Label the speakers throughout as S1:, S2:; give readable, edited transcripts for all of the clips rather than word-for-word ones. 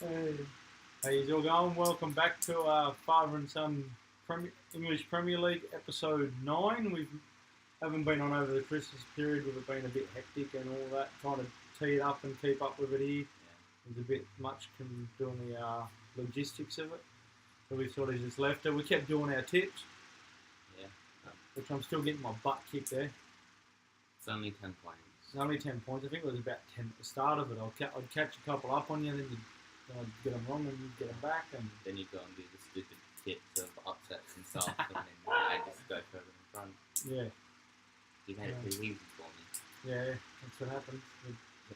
S1: Hey, how you all going? Welcome back to our Father and Son English Premier League episode 9. We haven't been on over the Christmas period with it being a bit hectic and all that, trying to tee it up and keep up with it here. There's a bit much doing the logistics of it. So we sort of just left it. We kept doing our tips,
S2: Yeah.
S1: which I'm still getting my butt kicked there.
S2: It's only 10 points.
S1: It's only 10 points. I think it was about 10 at the start of it. I'd catch a couple up on you, and then I'd get them wrong, and you'd get them back. And
S2: Then you go and do the stupid tips of upsets and stuff, and then I just go further in front.
S1: yeah,
S2: You made it pretty easy for me.
S1: yeah, that's what happened.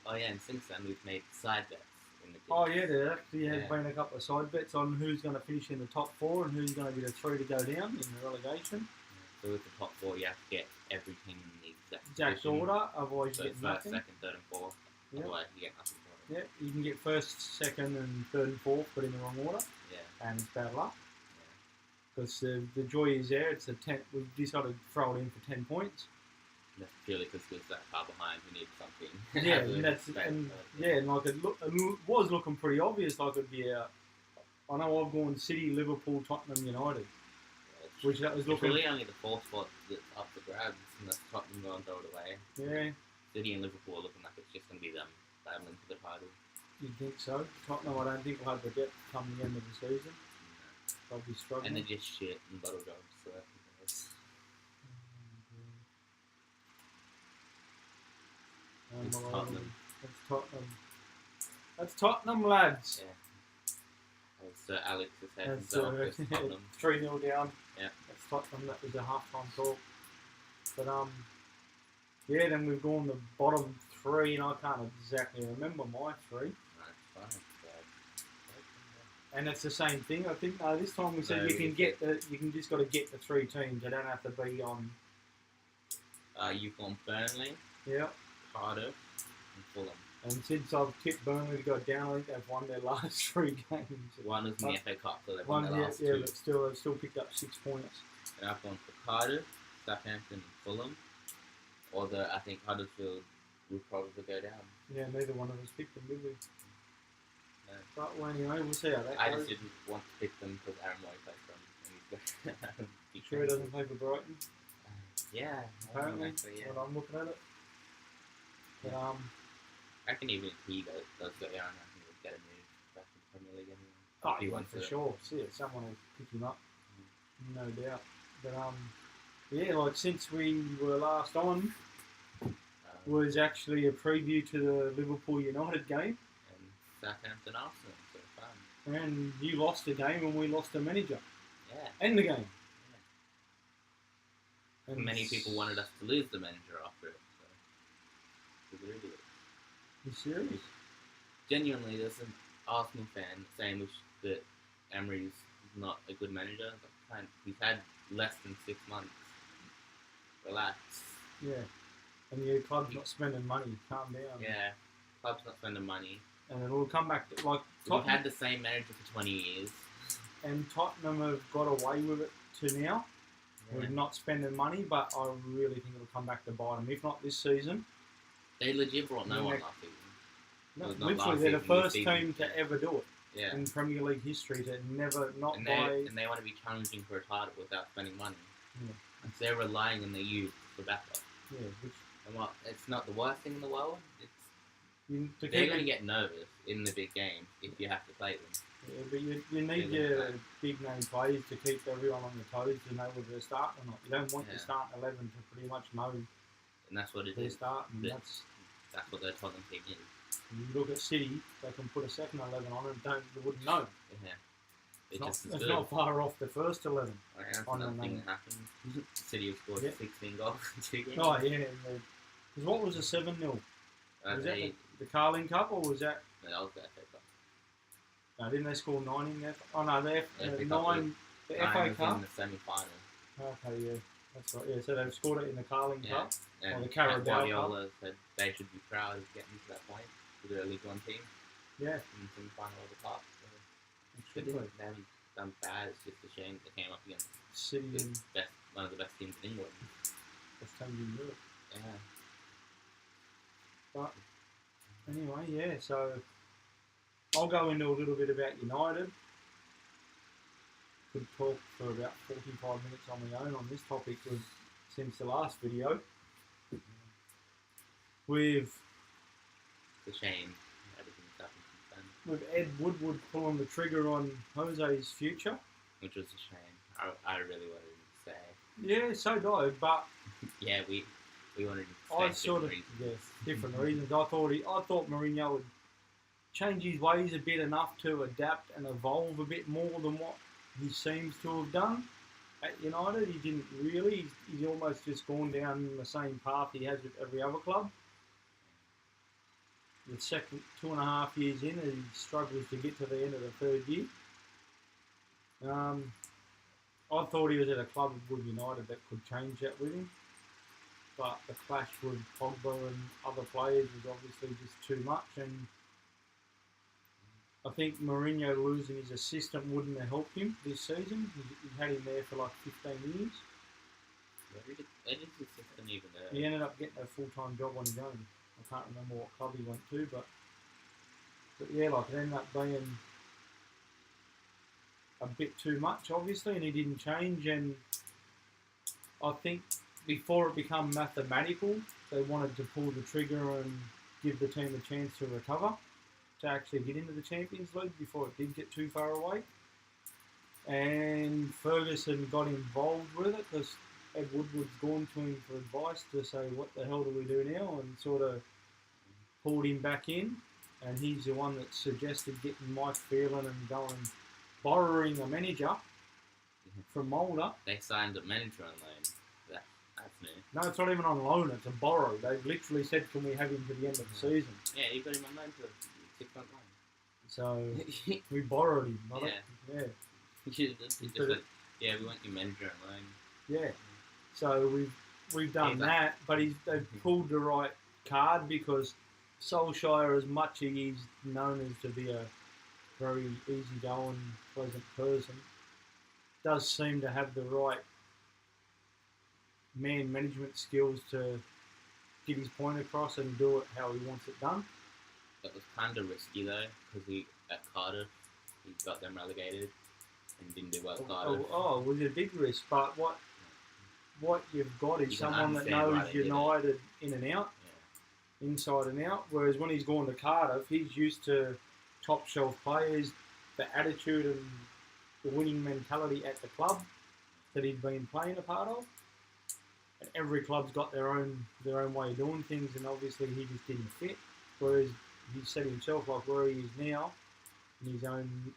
S2: Oh yeah, and since then we've made side bets in the game.
S1: Oh yeah, there actually has been a couple of side bets on who's going to finish in the top 4 and who's going to be the 3 to go down in the relegation.
S2: So with the top 4, you have to get every team in the
S1: Exact
S2: position.
S1: order, otherwise
S2: So
S1: you get
S2: first,
S1: nothing.
S2: second, third, and fourth.
S1: Yeah.
S2: Otherwise you get nothing for it.
S1: Yeah, you can get first, second, and third and fourth, but in the wrong order,
S2: Yeah.
S1: and it's bad luck. Because the joy is there. It's a 10. We decided to throw it in for 10 points.
S2: And that's purely because we're that far behind. We need something.
S1: Yeah, and like it was looking pretty obvious. Like it'd be I know I've gone City, Liverpool, Tottenham, United, which that was
S2: It's
S1: looking.
S2: really only the fourth spot that's up for grabs, and that's Tottenham going to throw it away.
S1: Yeah,
S2: City and Liverpool are looking like it's just going to be them battling for the title.
S1: you'd think so. Tottenham, I don't think will have the depth come the end of the season. They'll be struggling.
S2: And they're just shit and bottle jobs, so that's It's Tottenham.
S1: That's Tottenham. That's Tottenham, lads.
S2: Yeah. Sir Alex has had
S1: That's
S2: himself with Tottenham.
S1: 3-0 down.
S2: Yeah.
S1: That's Tottenham. That was a half-time talk. But yeah. Then we've gone the bottom 3, and I can't exactly remember my 3.
S2: No, it's fine.
S1: And it's the same thing. I think this time we said
S2: No,
S1: you can just got to get the 3 teams. They don't have to be on.
S2: You've gone Burnley,
S1: Yeah.
S2: Cardiff, and Fulham.
S1: And since I've tipped Burnley to go down, I think they've won their last 3 games.
S2: One was in the FA Cup, so they've won the last
S1: yeah,
S2: 2.
S1: but they've still picked up 6 points.
S2: And I've gone for Cardiff, Southampton, and Fulham. Although I think Huddersfield will probably go down.
S1: Yeah, neither one of us picked them, did we?
S2: No.
S1: But well, anyway, we'll see how that
S2: I
S1: goes.
S2: just didn't want to pick them because Aaron Moy plays for them. And he's
S1: Sure, he doesn't play for Brighton.
S2: Yeah,
S1: Apparently,
S2: actually, yeah.
S1: when I'm looking at it. But
S2: I reckon even if he does go down, I think he'll get a move back to the Premier League anyway.
S1: oh,
S2: If he
S1: yeah,
S2: wants
S1: for
S2: to.
S1: sure. See it, someone will pick him up, no doubt. But yeah, like since we were last on, was actually a preview to the Liverpool United game,
S2: And Southampton Arsenal, so fun.
S1: and you lost the game, and we lost the manager
S2: Yeah.
S1: and the game.
S2: And
S1: And
S2: many people wanted us to lose the manager after it, so we really did.
S1: You serious?
S2: Genuinely, there's an Arsenal fan saying that Emery's not a good manager. But he's had less than 6 months. Relax.
S1: Yeah. And your club's not spending money. Calm down.
S2: Yeah, club's not spending money.
S1: And it'll come back to, like
S2: We've
S1: Tottenham,
S2: had the same manager for 20 years.
S1: and Tottenham have got away with it to now.
S2: Yeah.
S1: With not spending money, but I really think it'll come back to bite them. If not this season,
S2: They legit brought no one
S1: Next-
S2: last season.
S1: no,
S2: Well, not
S1: literally
S2: last
S1: they're the
S2: season, this
S1: first
S2: season.
S1: team to ever do it
S2: Yeah.
S1: in Premier League history to never not
S2: And
S1: buy.
S2: they want to be challenging for a title without spending money.
S1: Yeah.
S2: And so they're relying on their youth for backup.
S1: Yeah, which
S2: And what? It's not the worst thing in the world.
S1: to
S2: They're
S1: keep
S2: going to
S1: it,
S2: get nervous in the big game if you have to play them.
S1: yeah, but you need
S2: They're
S1: your
S2: gonna
S1: big name players to keep everyone on their toes to know whether they're starting or not. You don't want
S2: Yeah.
S1: your starting 11 to pretty much know
S2: And that's what it
S1: they're
S2: is.
S1: starting.
S2: That- That's what their Tottenham team is.
S1: You look at City, they can put a second 11 on and you wouldn't know.
S2: Yeah.
S1: It's,
S2: It's just as
S1: it's
S2: good.
S1: not far off the first 11.
S2: Right, that's
S1: on
S2: another
S1: the
S2: thing
S1: name.
S2: that happened. City have scored
S1: Yeah.
S2: 16 goals in 2 games.
S1: Oh, yeah. Because what was the 7-0? Was that the Carling Cup or was that...
S2: No, that was the FA Cup.
S1: No, didn't they score 9 in that? Oh, no,
S2: FA Cup
S1: 9... The
S2: Nine
S1: FA
S2: was
S1: Cup?
S2: in the semi-final.
S1: Okay, yeah. That's right. Yeah, so they've scored it in the Carling
S2: Yeah.
S1: Cup.
S2: And
S1: the Carabao
S2: Guardiola said they should be proud of getting to that point with their League One team
S1: Yeah.
S2: in the semi-final of the cup. So
S1: It
S2: they
S1: should be.
S2: didn't, they haven't done bad. It's just a shame they came up against
S1: City and
S2: one of the best teams in England.
S1: West Ham in Europe.
S2: Yeah.
S1: But anyway, yeah, so I'll go into a little bit about United. Could talk for about 45 minutes on my own on this topic since the last video. With
S2: It's a shame everything's happened since then,
S1: with Ed Woodward pulling the trigger on Jose's future.
S2: which was a shame. I really wanted him to stay.
S1: Yeah, so did I, but
S2: Yeah, we wanted him to stay.
S1: I sort of different reasons. I thought Mourinho would change his ways a bit enough to adapt and evolve a bit more than what he seems to have done at United. He didn't really. He's almost just gone down the same path he has with every other club. The second 2.5 years in, he struggles to get to the end of the third year. I thought he was at a club with United that could change that with him, but the clash with Pogba and other players was obviously just too much, and I think Mourinho losing his assistant wouldn't have helped him this season. He had him there for like 15 years.
S2: Where did his system even go?
S1: He ended up getting a full-time job on his own. I can't remember what club he went to, but yeah, like it ended up being a bit too much, obviously, and he didn't change. And I think before it became mathematical, they wanted to pull the trigger and give the team a chance to recover, to actually get into the Champions League before it did get too far away. And Ferguson got involved with it because Ed Woodward's gone to him for advice to say, what the hell do we do now? And sort of pulled him back in. And he's the one that suggested getting Mike Phelan and going borrowing a manager from Mulder.
S2: They signed a manager on loan. That's new.
S1: No, it's not even on loan, it's a borrow. They've literally said, can we have him to the end of the season?
S2: Yeah, you got him on loan for 6 month loan.
S1: So we borrowed him.
S2: Yeah. You should just
S1: But
S2: like, yeah, we want your manager on loan.
S1: Yeah. So we've done that, but they've pulled the right card because Solskjaer, as much as he's known as to be a very easygoing, pleasant person, does seem to have the right man management skills to get his point across and do it how he wants it done.
S2: It was kind of risky though, because at Cardiff, he got them relegated and didn't do well at Cardiff.
S1: It was a big risk, but what you've got is someone that knows United in and out, inside and out, whereas when he's gone to Cardiff, he's used to top shelf players, the attitude and the winning mentality at the club that he'd been playing a part of. And every club's got their own way of doing things, and obviously he just didn't fit. Whereas he said himself, like where he is now, in his own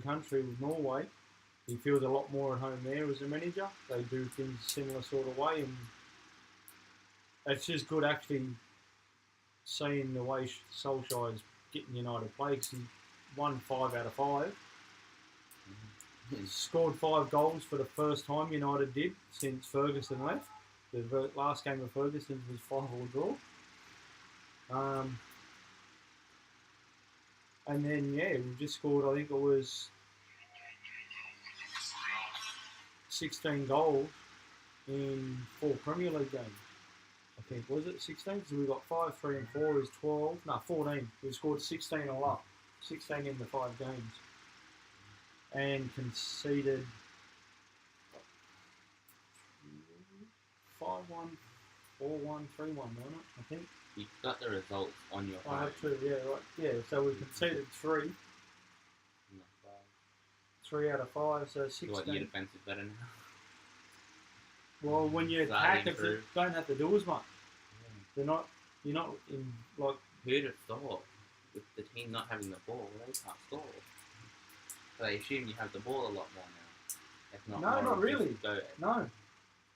S1: country with Norway, he feels a lot more at home there as a manager. They do things similar sort of way, and it's just good actually seeing the way Solskjaer's getting United play, because he won 5 out of 5. He scored 5 goals for the first time United did since Ferguson left. The last game of Ferguson's was 5-all draw. And then, we just scored, I think it was 16 goals in 4 Premier League games. I think, was it 16? So we got 5, 3 and 4 is 12. No, 14. We scored 16 all up. 16 in the 5 games. And conceded 5-1, 4-1, 3-1, wasn't it? I think.
S2: You got the results on your phone.
S1: 5-2, yeah, right. Yeah, so we conceded 3. 3 out of 5, so 16.
S2: What, your defence is better now?
S1: Well, when you attack, you don't have to do as much. Yeah. You're not in, like...
S2: Who'd have thought? With the team not having the ball, they can't score. So they assume you have the ball a lot more now. If not
S1: no,
S2: more,
S1: not really. No.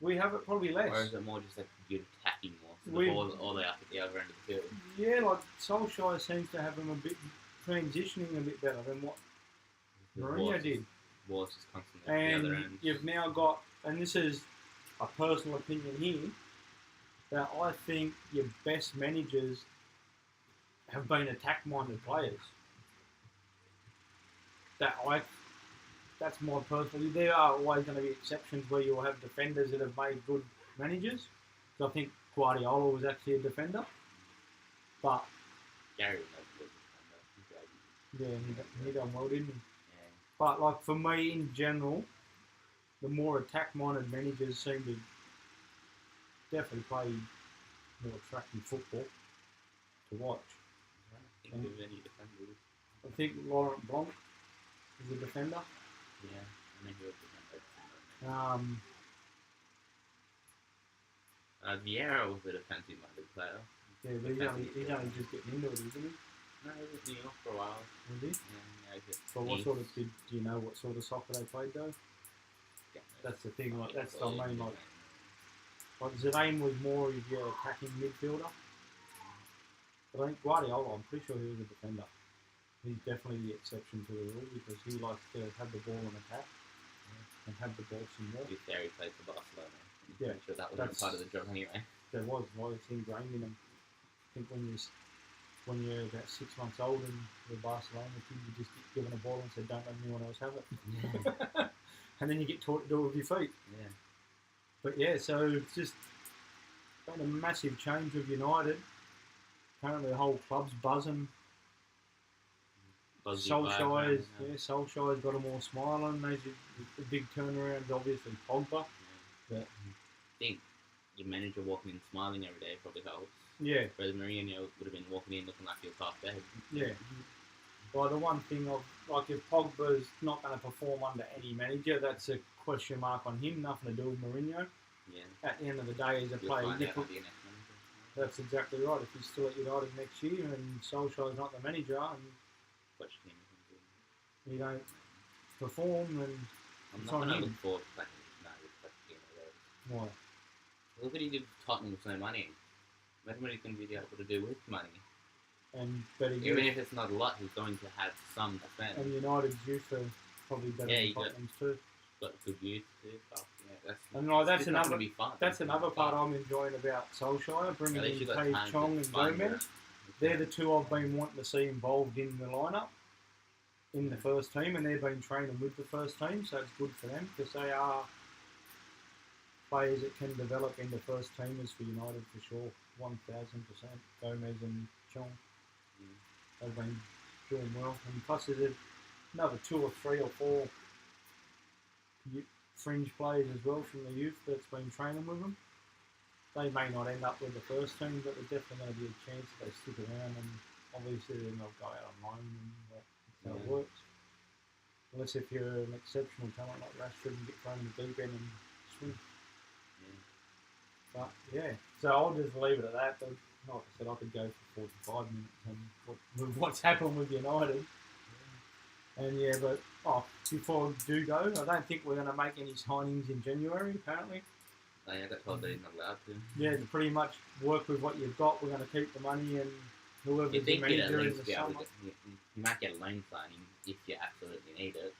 S1: We have it probably less.
S2: Or is it more just like you're attacking more? So the ball's all the way up at the other end of the field.
S1: Yeah, like Solskjaer seems to have them a bit transitioning a bit better than what Mourinho did.
S2: Ball's just constantly at the other end.
S1: You've now got, and this is a personal opinion here, that I think your best managers have been attack-minded players. That's my personal. There are always going to be exceptions where you'll have defenders that have made good managers. So I think Guardiola was actually a defender, but
S2: Gary was a good defender.
S1: Yeah, and he done well, didn't he?
S2: Yeah.
S1: But like for me in general, the more attack-minded managers seem to definitely play more attractive football to watch.
S2: I don't think there's any defenders.
S1: I think Laurent Blanc is a defender.
S2: Yeah, I know who was the defender.
S1: Um,
S2: Vieira was a defensive-minded player.
S1: yeah, but he's only just getting into it, isn't he?
S2: No, he was in New York for a while.
S1: Was he?
S2: Yeah,
S1: But what sort of do you know what sort of soccer they played though? That's the thing. Like that's the main like Zidane was more of your attacking midfielder. But I think Guardiola, I'm pretty sure he was a defender. He's definitely the exception to the rule because he likes to have the ball and attack and have the ball some more.
S2: Terry played for Barcelona.
S1: Yeah,
S2: I'm sure that was part of the job anyway.
S1: There was, well, it's ingrained in him. I think when you're about 6 months old and you're Barcelona kid, you just get given a ball and said, don't let anyone else have it.
S2: Yeah.
S1: And then you get taught to do it with your feet.
S2: Yeah.
S1: But yeah, so it's just been a massive change with United. Apparently the whole club's buzzing. Solskjaer's got them all smiling. The big turnaround is obviously Pogba.
S2: Yeah. I think your manager walking in smiling every day probably helps.
S1: Yeah.
S2: Whereas Mourinho would have been walking in looking like he was half dead.
S1: Yeah. Well, the one thing like if Pogba's not going to perform under any manager, that's a question mark on him. Nothing to do with Mourinho.
S2: Yeah.
S1: At the end of the day, as a player, that's exactly right. If he's still at United next year and Solskjaer's not the manager and you don't perform, then
S2: I'm not going to look forward to playing.
S1: Why?
S2: Look what he did with Tottenham with no money. Imagine what he's going to be able to do with money.
S1: And better
S2: even if it's not a lot, he's going to have some to spend.
S1: And United's youth are probably better than Tottenham's too.
S2: Got good youth too.
S1: That's another part I'm enjoying about Solskjaer, bringing in Tae Chong and Gomez. They're the two I've been wanting to see involved in the lineup in the first team, and they've been training with the first team, so it's good for them because they are players that can develop into first teamers for United for sure, 1000%. Gomez and Chong, they've been doing well, and plus there's another 2 or 3 or 4 fringe players as well from the youth that's been training with them. They may not end up with the first team, but there's definitely going to be a chance that they stick around, and obviously then they'll go out on loan, and that's how it works. Unless if you're an exceptional talent like Rashford and get thrown in the deep end and swim. But yeah, so I'll just leave it at that. But like I said, I could go for 45 minutes on what's happened with United. And yeah, but before we do go, I don't think we're going to make any signings in January, apparently.
S2: I got told that he's not allowed to.
S1: Yeah, to pretty much work with what you've got. We're going to keep the money and whoever's the manager in the summer.
S2: You might get a loan signing if you absolutely need it.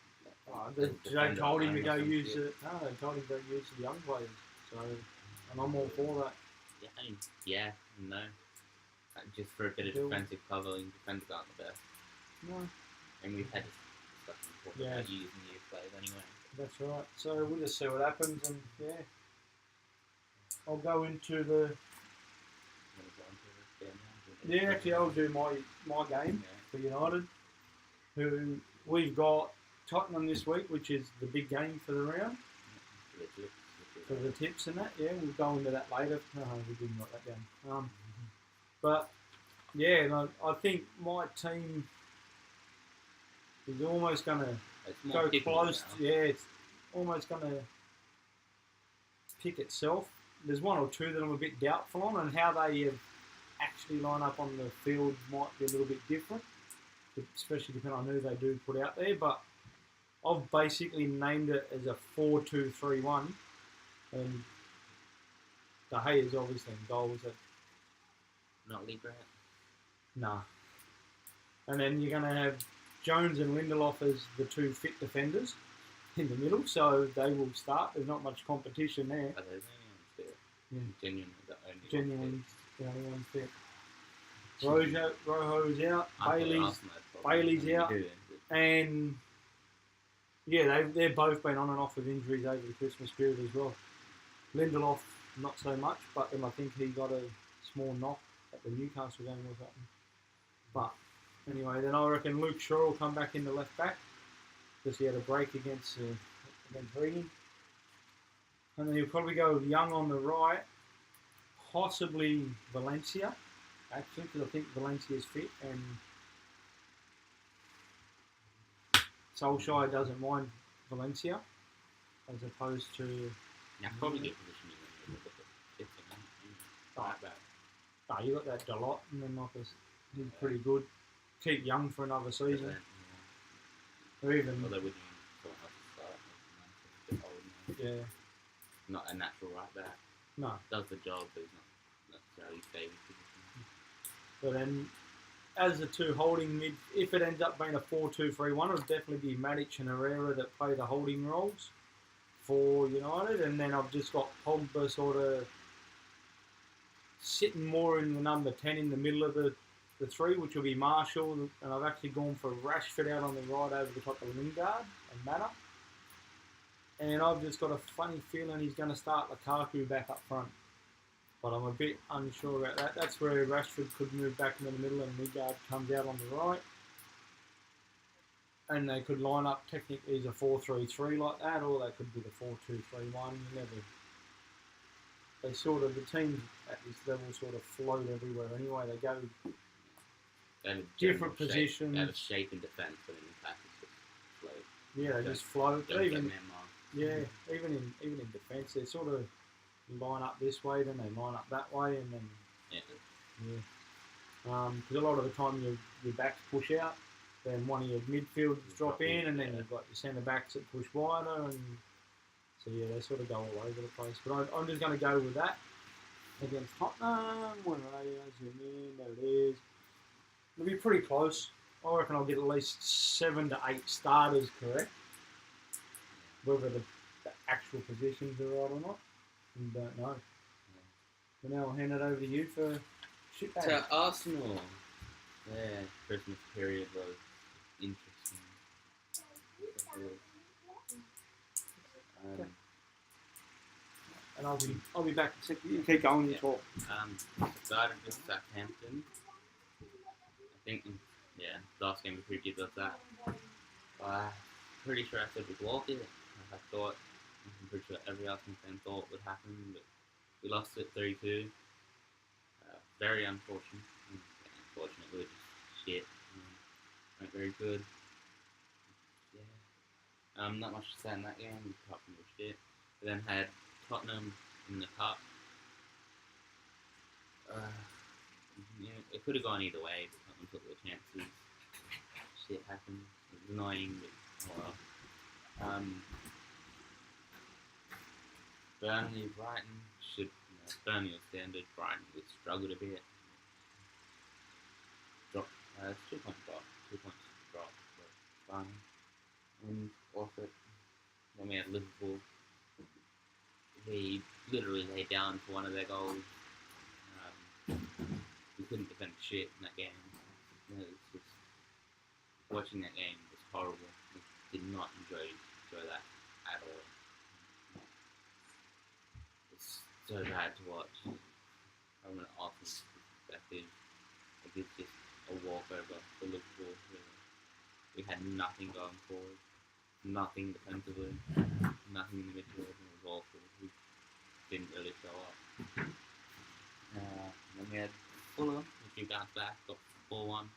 S1: They told him to go use it. No, they told him to go use the young players. So, and I'm all for that.
S2: No. Just for a bit of defensive cover, and defenders aren't the best.
S1: No.
S2: And we've had this discussion before about using youth players anyway.
S1: That's right. So we'll just see what happens, and yeah. I'll go into the. Yeah, actually, I'll do my game for United. Who we've got Tottenham this week, which is the big game for the round. For the tips and that, yeah, we'll go into that later. No, we didn't write that down. But yeah, I think my team is almost going to go close. Yeah, it's almost going to pick itself. There's one or two that I'm a bit doubtful on, and how they actually line up on the field might be a little bit different, especially depending on who they do put out there. But I've basically named it as a 4-2-3-1, and De Gea's obviously in goals.
S2: Not Lee Grant?
S1: Nah. And then you're going to have Jones and Lindelof as the two fit defenders in the middle, so they will start. There's not much competition there.
S2: Genuinely
S1: the only one fit. Rojo's out. Bailey's out. And yeah, they've both been on and off with injuries over the Christmas period as well. Lindelof, not so much, but then I think he got a small knock at the Newcastle game or something. But Anyway, then I reckon Luke Shaw will come back in the left back because he had a break against Regan. And then he'll probably go with Young on the right, possibly Valencia, actually, because I think Valencia's fit and Solskjaer doesn't mind Valencia as opposed to.
S2: Now, probably good position in the middle, but it's right back.
S1: Oh, you got that Dalot, and then he's pretty good. Keep Young for another season. Or even.
S2: Well, they wouldn't even start. It's old now.
S1: Yeah.
S2: Not a natural right back.
S1: No.
S2: Does the job, but he's not necessarily favourite position.
S1: But then, as the two holding mid, if it ends up being a 4-2-3-1, it'll definitely be Matic and Herrera that play the holding roles for United. And then I've just got Pogba sort of sitting more in the number 10 in the middle of the three, which will be Marshall. And I've actually gone for Rashford out on the right over the top of Lingard and Mata. And I've just got a funny feeling he's going to start Lukaku back up front. But I'm a bit unsure about that. That's where Rashford could move back into the middle and Lingard comes out on the right. And they could line up technically as a 4-3-3 like that, or they could be the 4-2-3-1. You never. They sort of, the teams at this level sort of float everywhere anyway. They go different positions.
S2: They have a shape in defence, but in attack it's just float.
S1: Yeah, they just float. Even in defence, they sort of line up this way, then they line up that way, and then because a lot of the time your backs push out, then one of your midfielders drop in, and then you've got your centre backs that push wider, and so they sort of go all over the place. But I'm just going to go with that against Tottenham. Where are you? Zoom in. There it is. It'll be pretty close. I reckon I'll get at least 7 to 8 starters correct. Whether the actual positions are right or not, I don't know. So now I'll hand it over to you for shitbag.
S2: To Arsenal, their Christmas period was interesting.
S1: And I'll be back in a second. You keep going, you talk.
S2: Started with Southampton. I think, last game we previewed was that. Pretty sure I said we walked it. I'm pretty sure every Arsenal fan thought would happen, but we lost it 3-2. Very unfortunate. Unfortunately, just shit. Not very good. Yeah. Not much to say in that game, apart from the shit. We then had Tottenham in the cup. It could have gone either way, but Tottenham took the chances. Shit happened. It was annoying, but oh well. Burnley, Brighton should. Burnley was standard. Brighton would struggle a bit. Drop. It's 2 points drop. 2 points drop. But fine. And also, then we had Liverpool. He literally laid down for one of their goals. We couldn't defend shit in that game. It was just, watching that game was horrible. We did not enjoy that at all. It's so bad to watch. From an offensive perspective, it's just a walkover for Liverpool. We had nothing going forward, nothing defensively, nothing in the midfield. It was awful. We didn't really show up. And then we had Fulham, which we bounced back, got 4-1.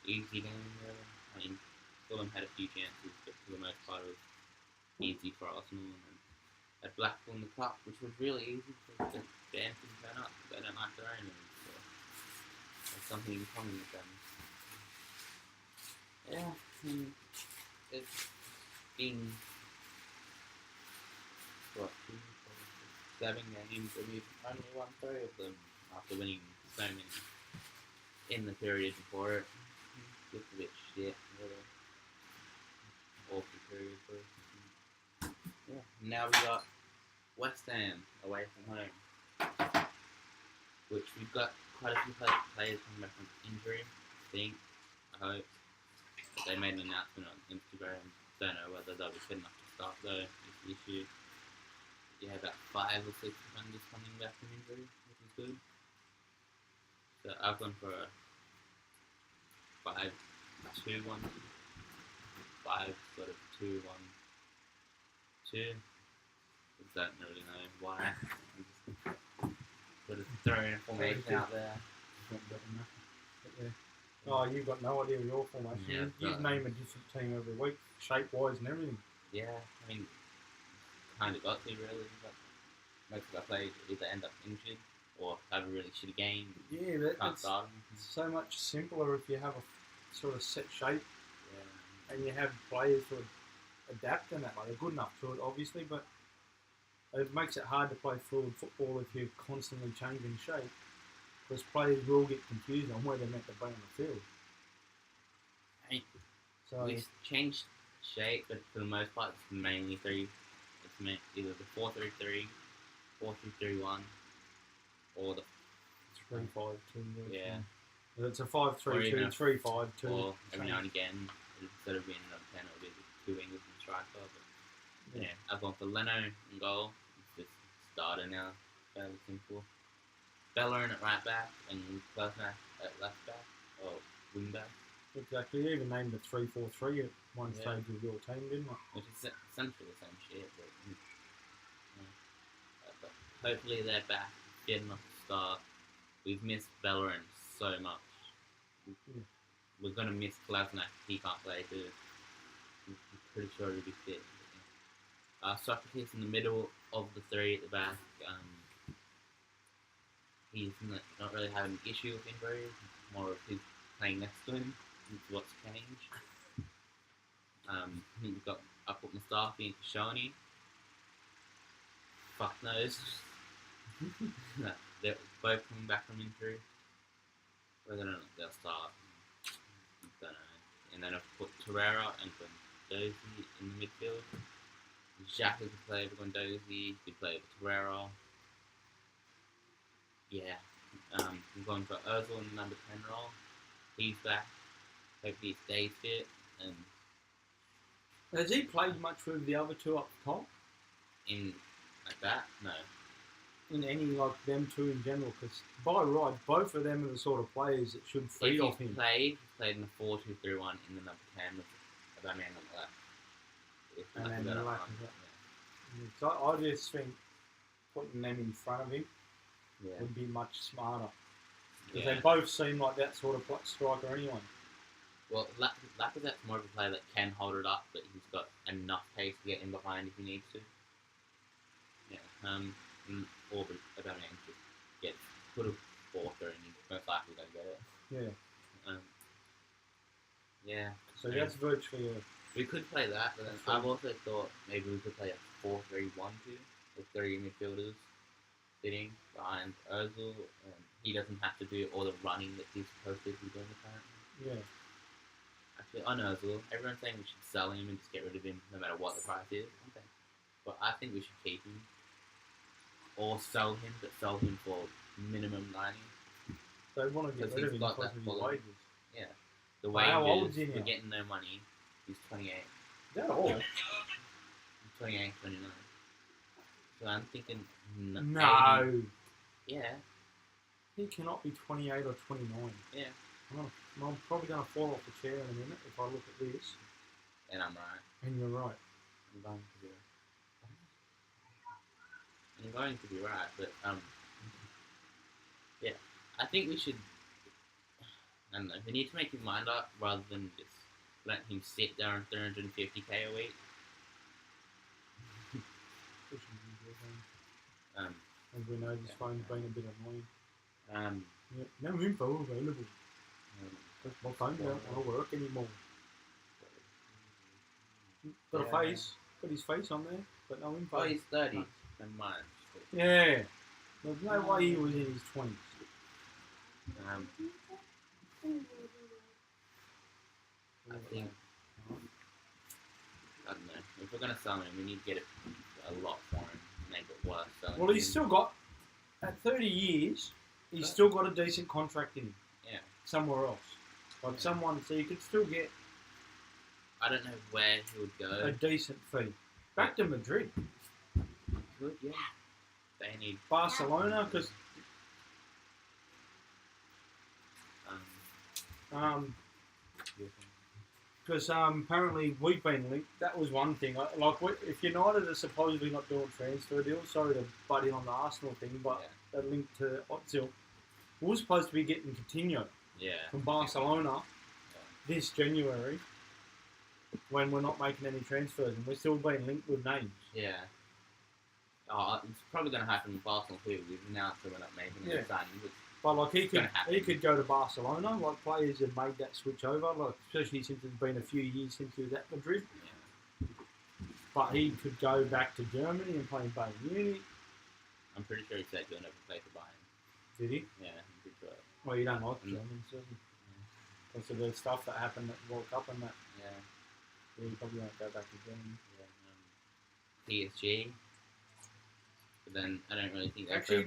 S2: Easy game, really. I mean, Fulham had a few chances, but for the most part it was easy for Arsenal. And then at Blackpool in the cup, which was really easy because the fans didn't turn up. They don't like their own, so that's something in common with them. Yeah, it's been 7 games, and we've only won 3 of them after winning so many in the period before it. Just a bit shit, really. Awful period for us. Yeah. Now we got West Ham away from home, which we've got quite a few players coming back from injury. I hope. But they made an announcement on Instagram. Don't know whether they'll be fit enough to start though. Is the issue. You have about 5 or 6 defenders coming back from injury, which is good. So I've gone for a 5-2-1, 5 sort of 2-1-2. I don't really know why. I'm just sort of throwing a formation out there.
S1: Yeah. Oh, you've got no idea of your formation.
S2: Yeah,
S1: You name a different team every week, shape-wise and everything.
S2: Yeah, I mean, kind of got to really, but most of our players either end up injured or have a really shitty game.
S1: Yeah,
S2: Can't start them.
S1: It's so much simpler if you have a sort of set shape
S2: Yeah.
S1: and you have players who adapt in that way. They're good enough to it, obviously, but it makes it hard to play fluid football if you're constantly changing shape, because players will get confused on where they're meant to be on the field.
S2: I mean,
S1: So
S2: we changed shape, but for the most part, it's mainly three. It's either the 4-3-3, 4-2-3-1, or the
S1: 3-5-2.
S2: yeah,
S1: It's a 5-3-2, 3-5-2.
S2: or every now and again, instead of being another 10, it'll be the 2 wingers and striker. But yeah, I've gone for Leno in goal. It's just starter now, fairly simple. Bellerin at right back and Klasnak at left back or wing back.
S1: Exactly. You even named the 3-4-3 at one
S2: Yeah.
S1: stage of your team, didn't it?
S2: Which is essentially the same shit, but hopefully they're back, good enough to start. We've missed Bellerin so much. We're gonna miss Klasnak. He can't play too. I'm pretty sure he'll be fit. Socrates in the middle of the three at the back. He's not really having an issue with injuries. More of his playing next to him. It's what's changed. I put Mustafi into Shoni. Fuck knows. They're both coming back from injury. Whether or not they'll start, I don't know. And then I've put Torreira and Guendouzi in the midfield. Xhaka could play over Guendouzi, could play over Torreira. Yeah. I'm going for Ozil in the number 10 role. He's back. Hopefully he stays fit. And
S1: Has he played much with the other two up top?
S2: in like that? No.
S1: In any, like, them two in general? Because by right, both of them are the sort of players that should feed off him.
S2: He's played in the 4-2-3-1 in the number 10 with that man on the left.
S1: And then the left. So I just think putting them in front of him would be much smarter. Because they both seem like that sort of striker anyway.
S2: Well, Lacazette's more of a player that can hold it up, but he's got enough pace to get in behind if he needs to. Yeah. Or Aubameyang just gets put a ball through and he's most likely going to get it.
S1: Yeah.
S2: Yeah.
S1: So that's virtually a...
S2: We could play that, but then I've also thought maybe we could play a 4-3-1-2 with 3 midfielders sitting behind Ozil. He doesn't have to do all the running that he's supposed to be doing apparently.
S1: Yeah.
S2: Actually, on Ozil, everyone's saying we should sell him and just get rid of him no matter what the price is. Okay. But I think we should keep him. Or sell him, but sell him for minimum 90.
S1: They want to get rid of him because of his wages.
S2: Yeah. The wages,
S1: how old is he now?
S2: we're getting no money. He's 28.
S1: Is that all?
S2: He's 28, 29. So I'm thinking...
S1: No.
S2: 80. Yeah.
S1: He cannot be 28 or 29.
S2: Yeah.
S1: I'm probably going to fall off the chair in a minute if I look at this.
S2: And I'm right.
S1: And you're right.
S2: I'm going to be right, but yeah, I think we should. I don't know. We need to make his mind up rather than just let him sit there on 350k a week.
S1: As we know, this phone's been a bit annoying.
S2: Yeah,
S1: no info available. My phone don't want to work anymore. Got a face. Got his face on there, but no info.
S2: Oh, he's 30. Never mind.
S1: Yeah. There's no way he was in his 20s.
S2: I think. I don't know. If we're gonna sell him, we need to get a lot for him. Make it worth selling.
S1: Well, he's still got, at 30 years, he's still got a decent contract in him.
S2: Yeah.
S1: Somewhere else. Like someone, so you could still get...
S2: I don't know where he would go.
S1: A decent fee. Back to Madrid.
S2: Good, yeah. They need...
S1: Barcelona, because... Because apparently we've been linked. That was one thing. If United are supposedly not doing transfer deals, sorry to butt in on the Arsenal thing, but they're linked to Ozil. We're supposed to be getting Coutinho from Barcelona this January when we're not making any transfers and we're still being linked with names.
S2: Yeah. Oh, it's probably going to happen with Arsenal too. We've announced that we're not making any signings.
S1: But like he could go to Barcelona. Like players have made that switch over, like especially since it's been a few years since he was at Madrid.
S2: Yeah.
S1: But he could go back to Germany and play in Bayern Munich.
S2: I'm pretty sure he said he'll never play for Bayern.
S1: Did he?
S2: Yeah, I'm pretty sure.
S1: Well, you don't like Germans, do you? Because of the stuff that happened at the World Cup and that. Yeah, you probably won't go back to Germany.
S2: Yeah. PSG. But then I don't really think
S1: actually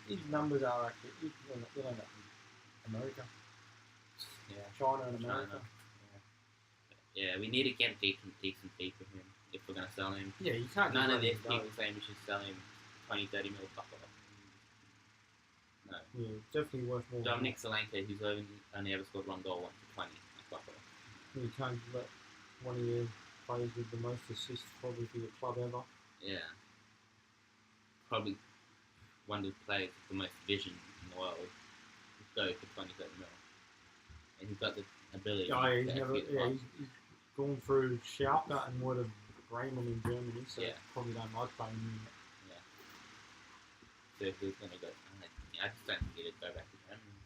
S1: his numbers are actually you'll end up in America.
S2: Yeah.
S1: China and America.
S2: Yeah, we need to get a decent fee for him if we're going to sell him.
S1: Yeah, you can't.
S2: None of these people saying we should sell him 20, 30 mil fuck off. No.
S1: Yeah, definitely worth more.
S2: Dominic Solanke, who's only ever scored one goal, went for 20. Fuck off.
S1: You can't let one of your players with the most assists probably for your club ever.
S2: Yeah. Probably one of the players with the most vision in the world go for 20, 30 mil. And he's got the ability
S1: he's gone through Schalke and Werder Bremen in Germany, so probably don't like playing him.
S2: Yeah. So if he's going to go, I just don't think he'd go back to Germany.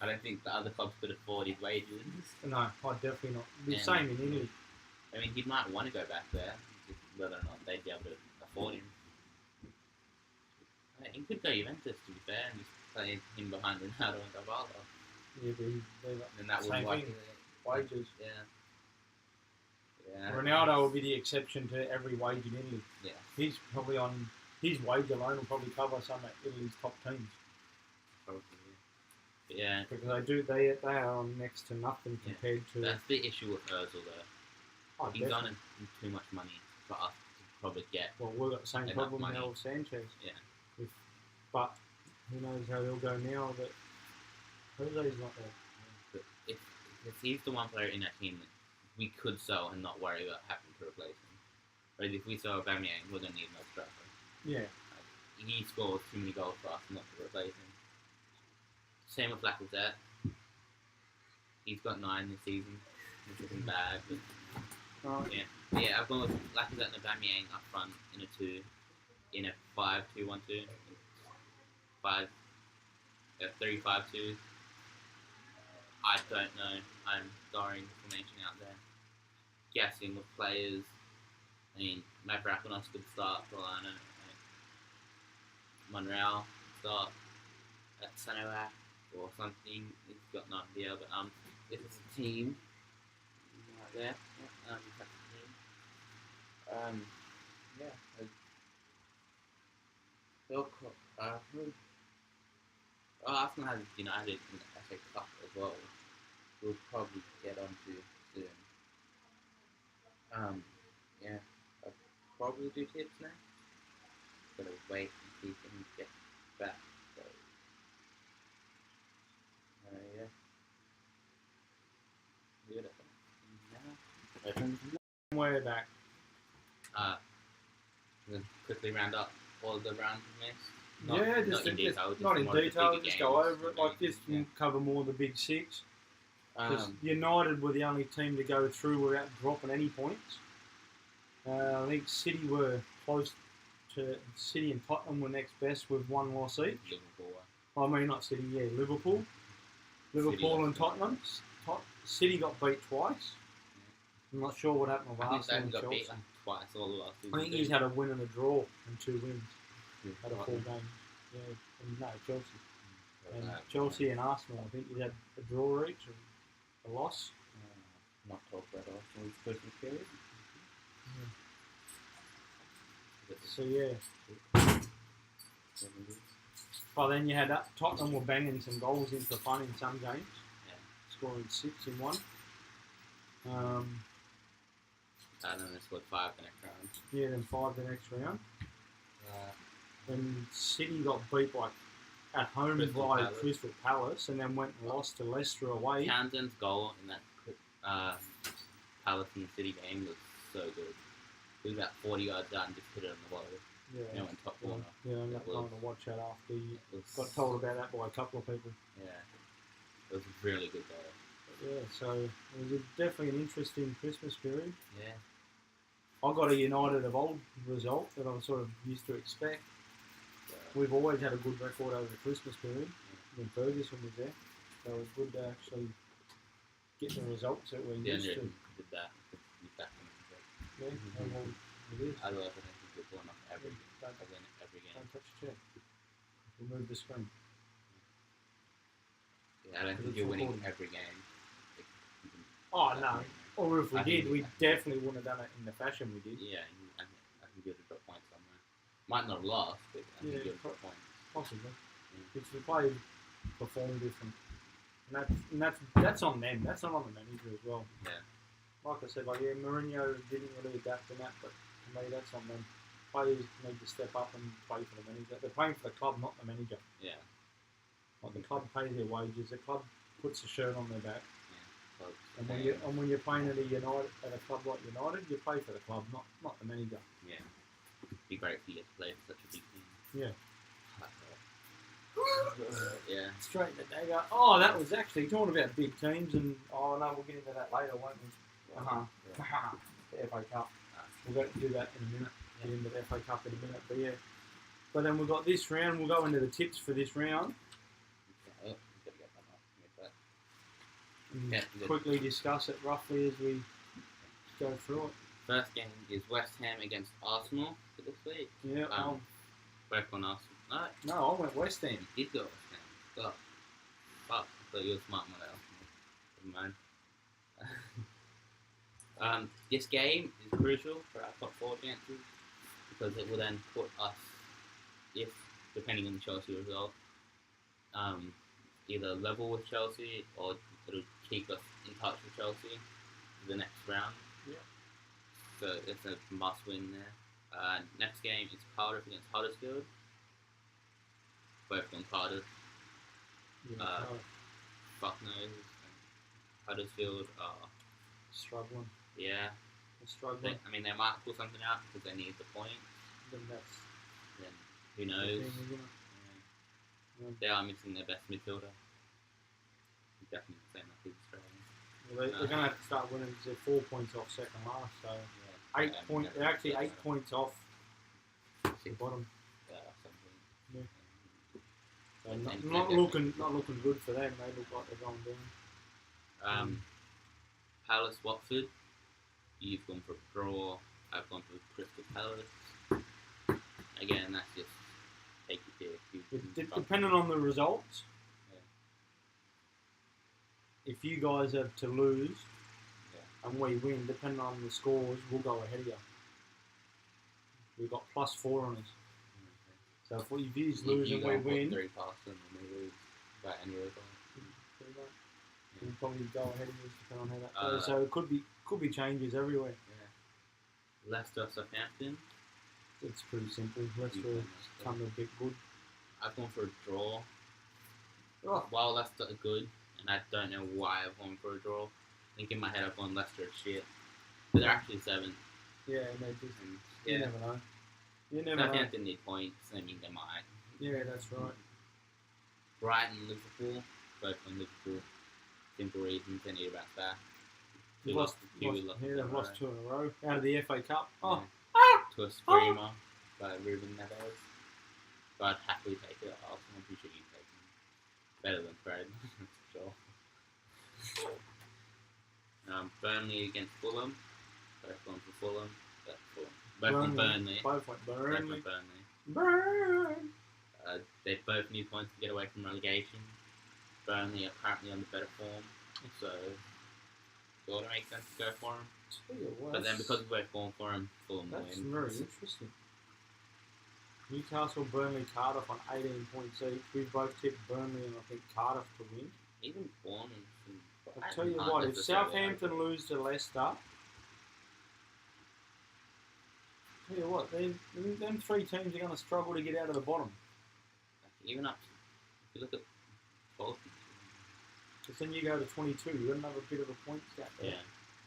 S2: I don't think the other clubs could afford his wages.
S1: No, I definitely not. The same in Italy.
S2: I mean, he might want to go back there, just whether or not they'd be able to afford him. He could go Juventus, to be fair, and just play him behind Ronaldo and Carvalho.
S1: Yeah, but
S2: and that would work.
S1: Wages.
S2: Yeah.
S1: Ronaldo will be the exception to every wage in Italy.
S2: Yeah.
S1: He's probably on his wage alone will probably cover some of Italy's top teams.
S2: Probably. Yeah.
S1: Because they are on next to nothing compared to.
S2: That's the issue with Ozil though.
S1: Oh,
S2: he's on too much money for us to probably get.
S1: Well, we've got the same problem now with Sanchez.
S2: Yeah.
S1: But who knows how he'll go now that Jose's not there.
S2: But if he's the one player in our team that we could sell and not worry about having to replace him. Whereas if we sell Aubameyang, we're going to need another striker.
S1: Yeah.
S2: He scores too many goals for us not to replace him. Same with Lacazette. He's got 9 this season, which isn't bad. But yeah, I've gone with Lacazette and Aubameyang up front in a 2, in a 5-2-1-2. 3-5-2. I don't know. I'm throwing information out there. Guessing with players. I mean, Mavropanos could start for all I know. Monreal could start at centre back or something. He's got no idea, but this is a team right there. That's a team. Arsenal has United in the FA Cup as well. We'll probably get onto soon. I'll probably do tips now. Gotta wait and see if he gets back. So, Good at them.
S1: Way back.
S2: We'll quickly round up all the rounds we missed.
S1: Not in detail. Just go over it like this and cover more of the big 6. Because United were the only team to go through without dropping any points. I think City were close to City and Tottenham were next best with 1 loss each. Not City, Liverpool. Liverpool and Tottenham. City got beat twice. I'm not sure what happened with Arsenal and Chelsea.
S2: Beat twice all the last season.
S1: I think he's had a win and a draw and 2 wins. Out of 4 games. Chelsea. And Chelsea and Arsenal, I think he had a draw each and a loss.
S2: Not talk about Arsenal's Christmas period.
S1: So Well, then you had Tottenham were banging some goals in for fun in some games. Scoring 6 in one.
S2: And then they scored 5 the next round.
S1: Yeah, then 5 the next round. And City got beat by at home
S2: Crystal
S1: by
S2: Palace.
S1: Crystal Palace, and then went and lost to Leicester away.
S2: Townsend's goal in that Palace and City game was so good. He was about 40 yards out and just hit it on the volley.
S1: Yeah,
S2: You know, in top corner.
S1: yeah, I'm
S2: It
S1: going
S2: was-
S1: to watch that after you
S2: It was,
S1: got told about that by a couple of people.
S2: Yeah, it was a really good goal.
S1: Yeah, so it was definitely an interesting Christmas period.
S2: Yeah,
S1: I got a United of old result that I sort of used to expect.
S2: so,
S1: We've always had a good record over the Christmas period when Ferguson was there, so it was good to actually get the results that we're
S2: the
S1: used
S2: only
S1: to.
S2: reason we did that was we backed them.
S1: Yeah, and well, it is.
S2: Otherwise, I think we could win off every
S1: Don't,
S2: every game.
S1: don't touch the chair. Remove the screen.
S2: Yeah, I don't think
S1: It's
S2: you're winning
S1: recording.
S2: every game. Like, you can-
S1: Oh,
S2: that
S1: no.
S2: game.
S1: Or if we
S2: I think
S1: did,
S2: we-
S1: we definitely wouldn't have done it in the fashion we did.
S2: Yeah, I think you'd have got points somewhere. Might not have lost, but I think
S1: Yeah,
S2: you'd have got points.
S1: Possibly.
S2: Yeah.
S1: Because the players perform different. And that's on them. That's not on the manager as well.
S2: Yeah.
S1: Like I said, Mourinho didn't really adapt in that, but to me, that's on them. Players need to step up and play for the manager. They're playing for the club, not the manager.
S2: Yeah.
S1: Like the club pays their wages. The club puts the shirt on their back.
S2: So,
S1: And when you're playing at a club like United, you play for the club, not the manager.
S2: yeah, it'd be great for you to play for such a big team.
S1: Yeah.
S2: Like that. Yeah.
S1: Straight in the dagger. Oh, that was actually talking about big teams, and no, we'll get into that later, won't we?
S2: Yeah.
S1: The FA Cup. We'll go do that in a minute. Get into the FA Cup in a minute, but yeah. But then we've got this round. We'll go into the tips for this round.
S2: Oh, gotta get that off. Make that.
S1: And
S2: Yeah, good.
S1: quickly discuss it roughly as we go through it.
S2: First game is West Ham against Arsenal for this week.
S1: Yeah.
S2: Both on Arsenal. No,
S1: No, I went West Ham.
S2: you did go West Ham. Oh, fuck. I thought you were smart one Arsenal. Never mind. This game is crucial for our top 4 chances because it will then put us, if depending on the Chelsea result, either level with Chelsea or it'll keep us in touch with Chelsea for the next round.
S1: Yeah.
S2: So it's a must-win there. Next game is Cardiff against Huddersfield. Both on Cardiff.
S1: Yeah,
S2: Fuck knows. Huddersfield are,
S1: struggling.
S2: yeah.
S1: They're struggling.
S2: They might pull something out because they need the point.
S1: Then that's
S2: Then who
S1: the
S2: knows?
S1: thing, isn't it?
S2: Yeah. They are missing their best midfielder. Definitely saying that he's Australian.
S1: Well, they're going to have to start winning because they're 4 points off second last. So
S2: Yeah.
S1: they're actually 8 points off the
S2: 6,
S1: bottom.
S2: something.
S1: Yeah. So
S2: And
S1: not
S2: then-
S1: looking good for them. They look like they're going down.
S2: Palace Watford. You've gone for a draw. I've gone for Crystal Palace. Again, that's just take your pick.
S1: Depending on the results, if you guys have to lose and we win, depending on the scores, we'll go ahead of you. We've got +4 on us. So if we lose and we win,
S2: 3 past them and we lose by any result.
S1: we'll probably go ahead of you depending on how that goes.
S2: Uh,
S1: So it could be changes everywhere.
S2: Yeah. Leicester Southampton.
S1: It's pretty simple. Leicester
S2: You
S1: come a bit good.
S2: I've gone for a draw.
S1: Oh,
S2: While Leicester are good, and I don't know why I've gone for a draw. I think in my head I've gone Leicester as shit. But they're actually 7th.
S1: yeah, and they just
S2: And
S1: you
S2: yeah,
S1: never know. You never know.
S2: Southampton need points. I mean, they might.
S1: Yeah, that's right.
S2: Brighton, Liverpool. Both on Liverpool. Simple reasons they need to bounce back.
S1: They've
S2: Two
S1: lost,
S2: two
S1: they've
S2: in a
S1: lost
S2: row.
S1: 2 in a row out of the FA Cup. Oh,
S2: Yeah. To a screamer by Ruben Neves. But I'd happily take it. Arsenal, I'm pretty sure you'd take him. Better than Fred, for sure. Burnley against Fulham. Both gone for Fulham. That's Fulham. Both on Burnley.
S1: Both went
S2: Both
S1: Burnley.
S2: on Burnley.
S1: Burn.
S2: They both need points to get away from relegation. Burnley are currently on the better form, so it ought to make sense to go for them.
S1: Tell you what,
S2: But then because we're both going for them, Fulham will
S1: that's
S2: win.
S1: very interesting. Newcastle, Burnley, Cardiff on 18 points each. We've both tipped Burnley and I think Cardiff to win.
S2: Even Bournemouth.
S1: I'll tell you what, if Southampton lose to Leicester, tell you what, them 3 teams are going to struggle to get out of the bottom.
S2: Even up You look at Chelsea.
S1: Because then you go to 22, you've got another bit of a point gap there.
S2: Yeah.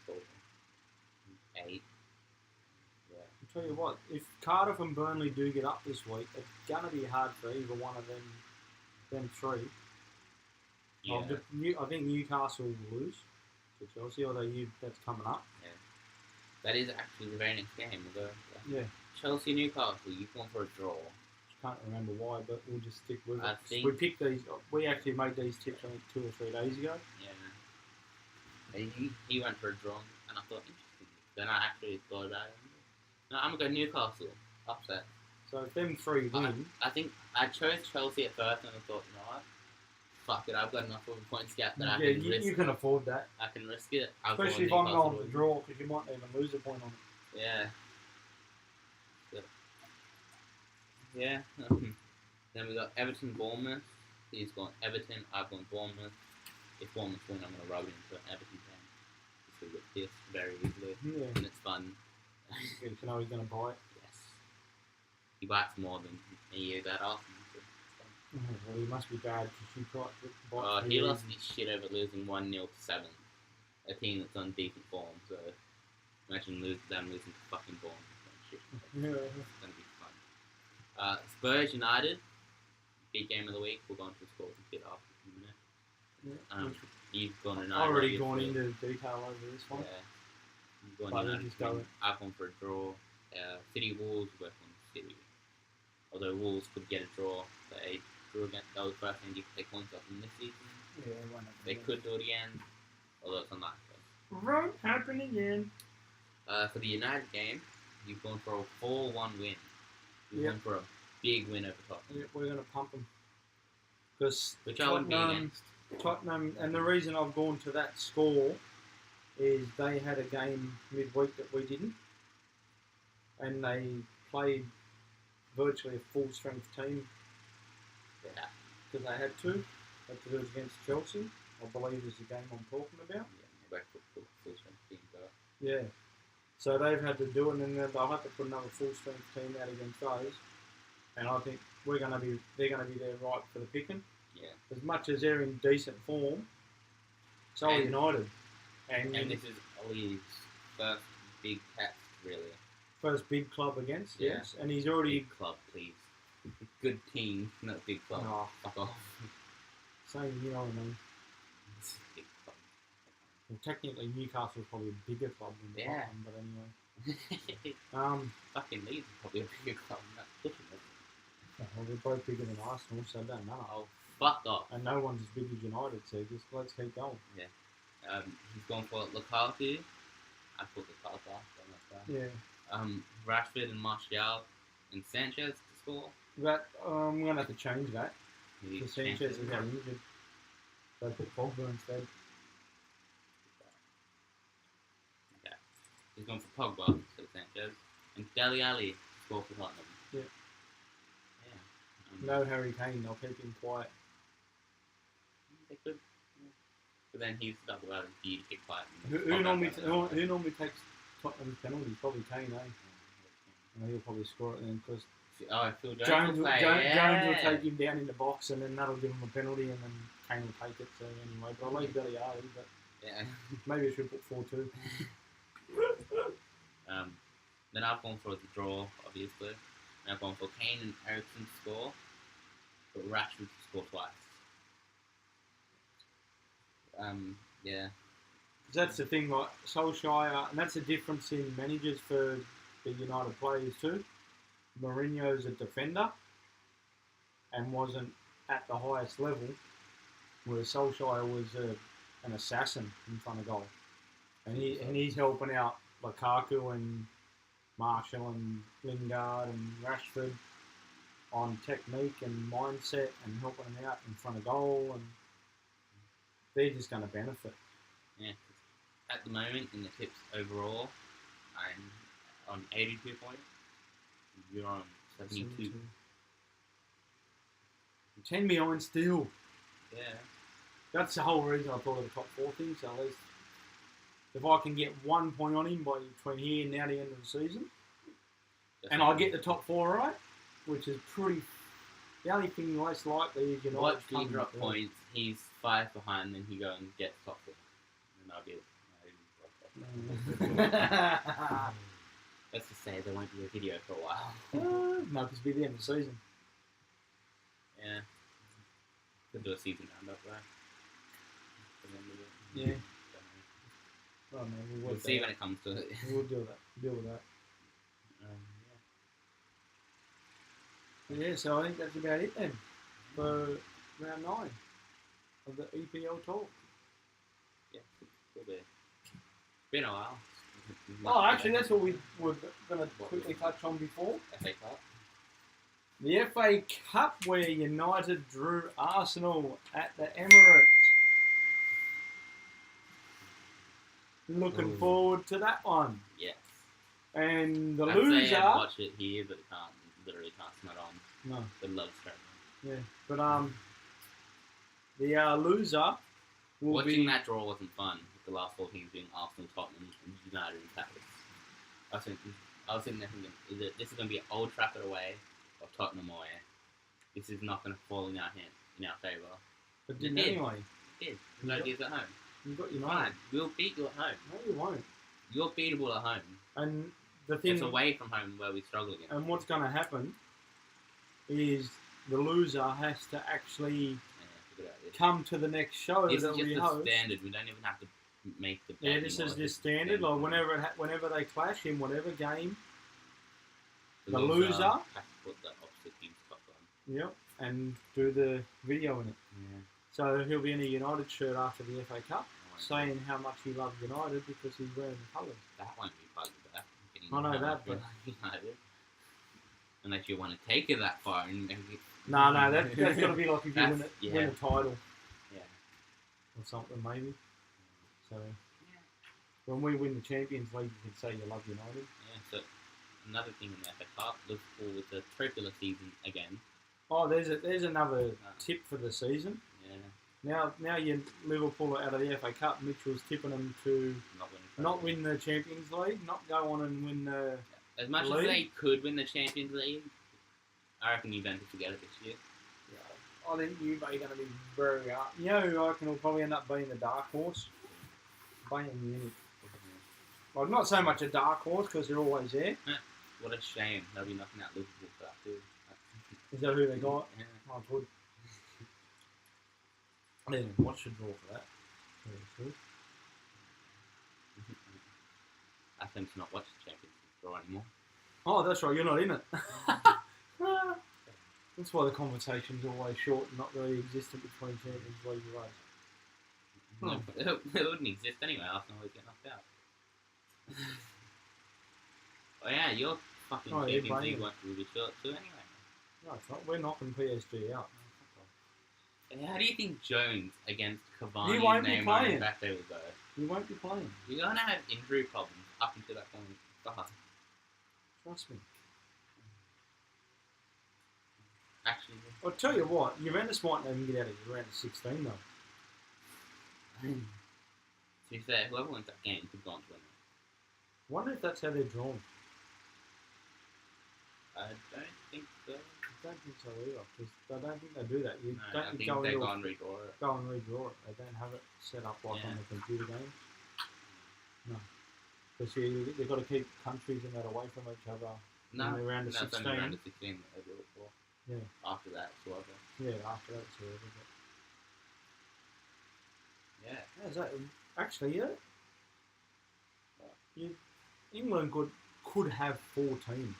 S2: Chelsea. 8. Yeah.
S1: I'll tell you what, if Cardiff and Burnley do get up this week, it's going to be hard for either one of them three.
S2: Yeah.
S1: I think Newcastle will lose to Chelsea, although that's coming up.
S2: Yeah. That is actually the very next game. We'll go.
S1: Yeah.
S2: Chelsea Newcastle. You've gone for a draw.
S1: Can't remember why, but we'll just stick with
S2: I
S1: it.
S2: think
S1: we picked these. We actually made these tips, I think, 2 or 3 days ago.
S2: Yeah. He went for a draw, and I thought interesting. Then I actually thought about it. No, I'm gonna go Newcastle upset.
S1: So if them 3 win,
S2: I think I chose Chelsea at first, and I thought, you know what? Fuck it, I've got enough of a points gap that I can risk.
S1: You can afford that.
S2: I can risk it.
S1: Especially if I'm going to draw, because you might even lose a point on it.
S2: Yeah. Yeah. Then we got Everton Bournemouth. He's gone Everton. I've gone Bournemouth. If Bournemouth win, I'm gonna rub it into an Everton fan. Just to get pissed very easily.
S1: Yeah.
S2: And it's fun.
S1: You know he's going to buy it.
S2: Yes. He bites more than me that often. So it's fun.
S1: Well, he must be bad because you bought.
S2: Oh, he lost his shit over losing 1-0 to 7. A team that's on decent form. So imagine them losing to fucking Bournemouth. Shit.
S1: Yeah.
S2: It's gonna be fun. Spurs United, big game of the week. We'll go into the scores a bit after in a minute.
S1: Yeah.
S2: You've gone and
S1: already gone into detail over this one.
S2: Yeah. You've gone United. I've gone for a draw. City Wolves, we're on City. Although Wolves could get a draw, they drew against those first and you could take points off in this season.
S1: Yeah,
S2: they could do it again, although it's unlikely.
S1: Won't happen again.
S2: For the United game, you've gone for a 4-1 win. You've gone for a big win over Tottenham.
S1: Yeah, we're going to pump them. Because
S2: which I wouldn't be against.
S1: Tottenham, and the reason I've gone to that score is they had a game midweek that we didn't. And they played virtually a full-strength team.
S2: Yeah.
S1: Because they had to. They had to do it against Chelsea, I believe is the game I'm talking about.
S2: Yeah, they put full-strength team go.
S1: Yeah. So they've had to do it, and then they'll have to put another full-strength team out against those. And I think they're going to be there right for the picking.
S2: Yeah. As
S1: much as they're in decent form, so are United.
S2: And this is Ollie's first big test, really.
S1: First big club against, yes. And he's already...
S2: Big club, please. Good team, not big club.
S1: Oh.
S2: Fuck off.
S1: Same, you know what I mean.
S2: It's big club.
S1: Well, technically Newcastle's probably a bigger club than Tottenham, but anyway.
S2: Fucking Leeds is probably a bigger club than that.
S1: Well, they're both bigger than Arsenal, so it don't matter.
S2: Oh, fuck off.
S1: And no one's as big as United, so just let's keep going.
S2: Yeah. He's gone for Lukaku. I put Lukaku after that.
S1: Yeah.
S2: Rashford and Martial and Sanchez to score.
S1: That I'm gonna have to change that.
S2: Because
S1: Sanchez is out injured. So I put Pogba instead.
S2: Yeah. He's gone for Pogba instead of Sanchez. And Dele Alli to score for Tottenham.
S1: Yeah.
S2: Yeah.
S1: No Harry Kane, they'll keep him quiet.
S2: They could. Yeah. But then he's double out and he kick quiet.
S1: Who normally takes Tottenham's penalties? Probably Kane, eh? And he'll probably score it then because
S2: Phil
S1: Jones
S2: will
S1: take him down in the box and then that'll give him a penalty and then Kane will take it. So anyway, but I like Dele Alli, but
S2: yeah.
S1: Maybe I should put 4-2.
S2: Then I've gone for the draw, obviously. And I've gone for Kane and Eriksen to score, but Rashford to score twice. Yeah.
S1: That's the thing, like Solskjaer, and that's the difference in managers for the United players too. Mourinho's a defender and wasn't at the highest level, whereas Solskjaer was an assassin in front of goal. And he's helping out Lukaku and Martial and Lingard and Rashford on technique and mindset and helping them out in front of goal, and they're just going to benefit.
S2: Yeah. At the moment, in the tips overall, I'm on 82 points. You're on 72.
S1: 10 behind still.
S2: Yeah.
S1: That's the whole reason I thought of the top 4 thing. So at least if I can get 1 point on him by between here and now the end of the season, and I get the top 4 right, which is pretty... The only thing less likely is United
S2: Watch
S1: come
S2: he drop
S1: third.
S2: points. He's 5 behind, then he go and gets top 4. And I'll be. Let's just say there won't be a video for a while.
S1: No, because it'll be the end of the season.
S2: Yeah. Could do a season roundup, right?
S1: Yeah. Oh, no,
S2: We'll see when it comes to it.
S1: We'll deal with that. Yeah, so I think that's about it then for round 9 of the EPL talk.
S2: Yeah, cool bit. Been a while.
S1: Oh, actually, that's what we were going to quickly touch on before.
S2: FA Cup.
S1: The FA Cup, where United drew Arsenal at the Emirates. Looking forward to that one.
S2: Yes.
S1: And the
S2: I'd
S1: loser.
S2: say I'd watch it here, but literally can't smell it on.
S1: No.
S2: The love straight.
S1: Yeah, but the loser will
S2: Watching
S1: be.
S2: that draw wasn't fun. With the last 4 teams being Arsenal, Tottenham, and United and Palace. I was sitting there thinking, this is going to be Old Trafford away or Tottenham away. This is not going to fall in our favour.
S1: But didn't anyway.
S2: It did. No ideas at home.
S1: You got
S2: Fine.
S1: United.
S2: We'll beat you at home.
S1: No, you won't.
S2: You're beatable at home.
S1: And the thing.
S2: It's away from home where we struggle again.
S1: And what's going to happen is the loser has to actually come to the next show
S2: This
S1: that
S2: is just
S1: we
S2: the
S1: host.
S2: standard. We don't even have to make the bet.
S1: Yeah, this is the standard. Like whenever they clash in whatever game, the loser
S2: has to put the opposite team's top on.
S1: yep, and do the video in it.
S2: Yeah.
S1: So he'll be in a United shirt after the FA Cup,
S2: I
S1: saying how much he loves United because he's wearing the colours.
S2: That won't be part of that.
S1: I know that, but
S2: United. Unless you want to take it that far and maybe.
S1: no, that's got to be like if you win a title.
S2: Yeah.
S1: Or something maybe. So when we win the Champions League, you can say you love United.
S2: Yeah. So another thing in the FA Cup, Liverpool with the tricolor season again.
S1: Oh, there's another tip for the season.
S2: Yeah.
S1: Now you Liverpool are out of the FA Cup. Mitchell's tipping them to not win the Champions League, not go on and win the.
S2: As much as they could win the Champions League, I reckon Juventus will get it this year.
S1: Yeah, I think Juve are going to be very hard. You know who I reckon will probably end up being the dark horse? Bayern Munich. Well, not so much a dark horse because they're always there.
S2: What a shame. They'll be knocking out Liverpool for that too.
S1: Is that who they got?
S2: Yeah.
S1: Oh, good. I didn't even watch the draw for that.
S2: Ask them to not watch the Champions League draw anymore.
S1: Oh, that's right. You're not in it. That's why the conversation's always short and not really existent between Champions League and
S2: No, it wouldn't exist anyway. Arsenal would get knocked out. Oh yeah, your fucking Champions League watch will be short too anyway.
S1: No, it's not. We're knocking PSG out.
S2: And how do you think Jones against Cavani,
S1: He won't be
S2: Neymar,
S1: playing.
S2: and Mbappe will go?
S1: We won't be playing.
S2: You're gonna have injury problems up until that point.
S1: Trust me.
S2: Actually,
S1: I'll tell you what, Juventus might not even get out of round of 16 though.
S2: to be fair, whoever wins that game could go on to win it.
S1: I wonder if that's how they're drawn.
S2: I don't think so.
S1: I don't think so either, because I don't think they do that. You
S2: No, I
S1: don't
S2: think
S1: go
S2: they
S1: into
S2: go and redraw it.
S1: go and redraw it. They don't have it set up like on the computer game. No. Because they've got to keep countries and that away from each other.
S2: No,
S1: in the round of
S2: that's
S1: 16.
S2: only round of 16 that they do it for.
S1: Yeah.
S2: After that, it's whatever.
S1: Yeah, after that, it's whatever.
S2: Yeah.
S1: How's that? Actually, England could have 4 teams.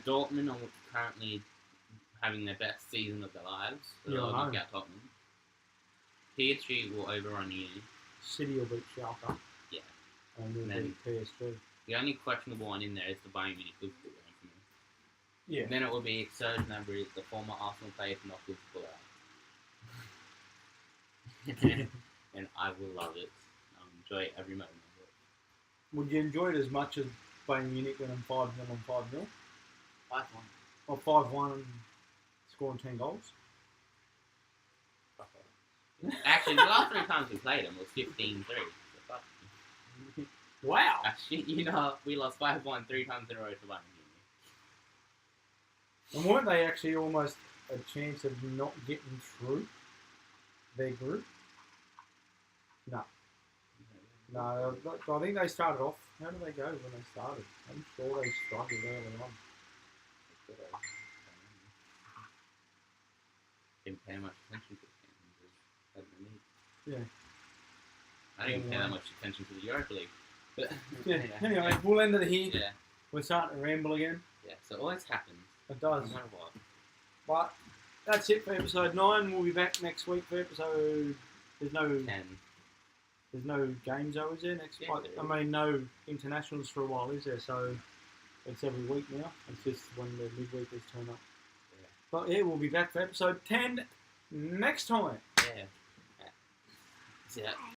S2: Dortmund are currently having their best season of their lives. So
S1: Yeah,
S2: they'll
S1: I
S2: knock
S1: know.
S2: out Tottenham. PSG will overrun you.
S1: City will beat Schalke.
S2: Yeah.
S1: And we'll
S2: And
S1: beat PSG.
S2: The only questionable one in there is the Bayern Munich Liverpool game for me.
S1: Yeah.
S2: Then it will be Serge Gnabry, the former Arsenal player, to knock Liverpool out. And I will love it. I'll enjoy every moment of it.
S1: Would you enjoy it as much as Bayern Munich winning 5-0 on 5-0?
S2: 5-1.
S1: Or 5-1 and scoring 10 goals?
S2: Actually, the last 3 times we played them was 15-3. So
S1: Wow!
S2: actually, we lost 5-1 3 times in a row to Bayern
S1: And weren't they actually almost a chance of not getting through their group? No. No, I think they started off. How did they go when they started? I'm sure they struggled early on.
S2: Didn't pay much attention to the games as the league.
S1: Yeah.
S2: I didn't pay that much attention to the Europa League. But
S1: Yeah. Anyway, we'll end it here.
S2: Yeah.
S1: We're starting to ramble again.
S2: Yeah. So it always happens.
S1: It does.
S2: No matter what.
S1: But that's it for episode 9. We'll be back next week for episode. There's no
S2: 10.
S1: There's no games though, is there? Next
S2: Yeah,
S1: week? I mean, no internationals for a while, is there? So it's every week now. It's just when the midweekers turn up.
S2: Yeah.
S1: But yeah, we'll be back for episode 10 next time.
S2: Yeah. See ya.